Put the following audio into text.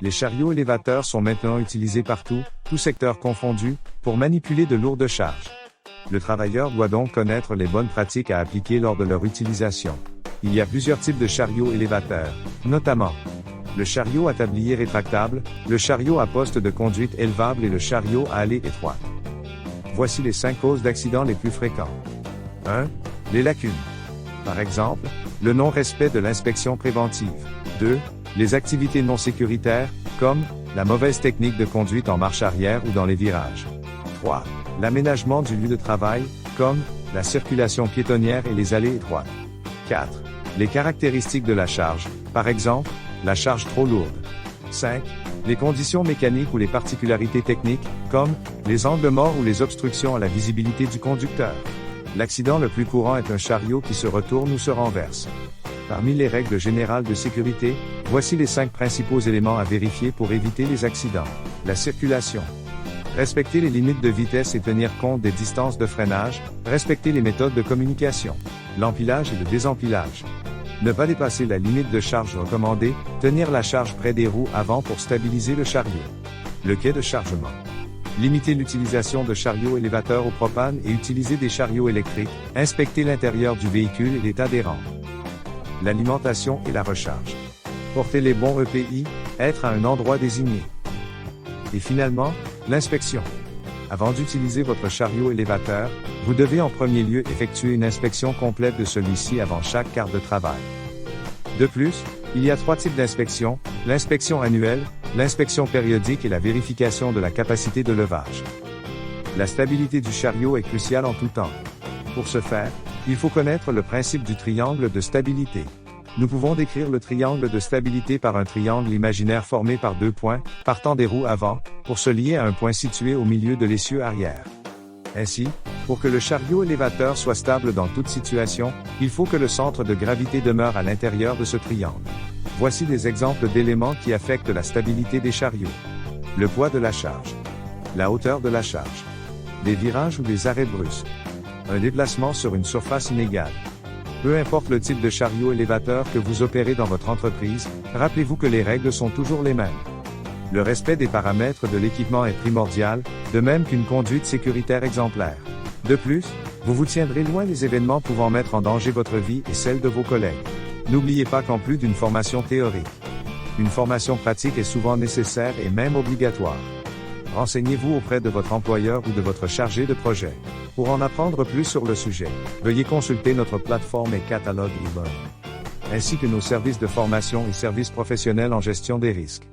Les chariots élévateurs sont maintenant utilisés partout, tous secteurs confondus, pour manipuler de lourdes charges. Le travailleur doit donc connaître les bonnes pratiques à appliquer lors de leur utilisation. Il y a plusieurs types de chariots élévateurs, notamment le chariot à tablier rétractable, le chariot à poste de conduite élevable et le chariot à allée étroite. Voici les 5 causes d'accidents les plus fréquents. 1. Les lacunes. Par exemple, le non-respect de l'inspection préventive. 2. Les activités non sécuritaires, comme la mauvaise technique de conduite en marche arrière ou dans les virages. 3. L'aménagement du lieu de travail, comme la circulation piétonnière et les allées étroites. 4. Les caractéristiques de la charge, par exemple, la charge trop lourde. 5. Les conditions mécaniques ou les particularités techniques, comme les angles morts ou les obstructions à la visibilité du conducteur. L'accident le plus courant est un chariot qui se retourne ou se renverse. Parmi les règles générales de sécurité, voici les 5 principaux éléments à vérifier pour éviter les accidents. La circulation. Respecter les limites de vitesse et tenir compte des distances de freinage, respecter les méthodes de communication. L'empilage et le désempilage. Ne pas dépasser la limite de charge recommandée, tenir la charge près des roues avant pour stabiliser le chariot. Le quai de chargement. Limiter l'utilisation de chariots élévateurs au propane et utiliser des chariots électriques, inspecter l'intérieur du véhicule et l'état des rampes. L'alimentation et la recharge. Porter les bons EPI, être à un endroit désigné. Et finalement, l'inspection. Avant d'utiliser votre chariot élévateur, vous devez en premier lieu effectuer une inspection complète de celui-ci avant chaque quart de travail. De plus, il y a 3 types d'inspection, l'inspection annuelle, l'inspection périodique et la vérification de la capacité de levage. La stabilité du chariot est cruciale en tout temps. Pour ce faire, il faut connaître le principe du triangle de stabilité. Nous pouvons décrire le triangle de stabilité par un triangle imaginaire formé par 2 points, partant des roues avant, pour se lier à un point situé au milieu de l'essieu arrière. Ainsi, pour que le chariot élévateur soit stable dans toute situation, il faut que le centre de gravité demeure à l'intérieur de ce triangle. Voici des exemples d'éléments qui affectent la stabilité des chariots. Le poids de la charge. La hauteur de la charge. Des virages ou des arrêts brusques. Un déplacement sur une surface inégale. Peu importe le type de chariot élévateur que vous opérez dans votre entreprise, rappelez-vous que les règles sont toujours les mêmes. Le respect des paramètres de l'équipement est primordial, de même qu'une conduite sécuritaire exemplaire. De plus, vous vous tiendrez loin des événements pouvant mettre en danger votre vie et celle de vos collègues. N'oubliez pas qu'en plus d'une formation théorique, une formation pratique est souvent nécessaire et même obligatoire. Renseignez-vous auprès de votre employeur ou de votre chargé de projet. Pour en apprendre plus sur le sujet, veuillez consulter notre plateforme et catalogue e-learning, ainsi que nos services de formation et services professionnels en gestion des risques.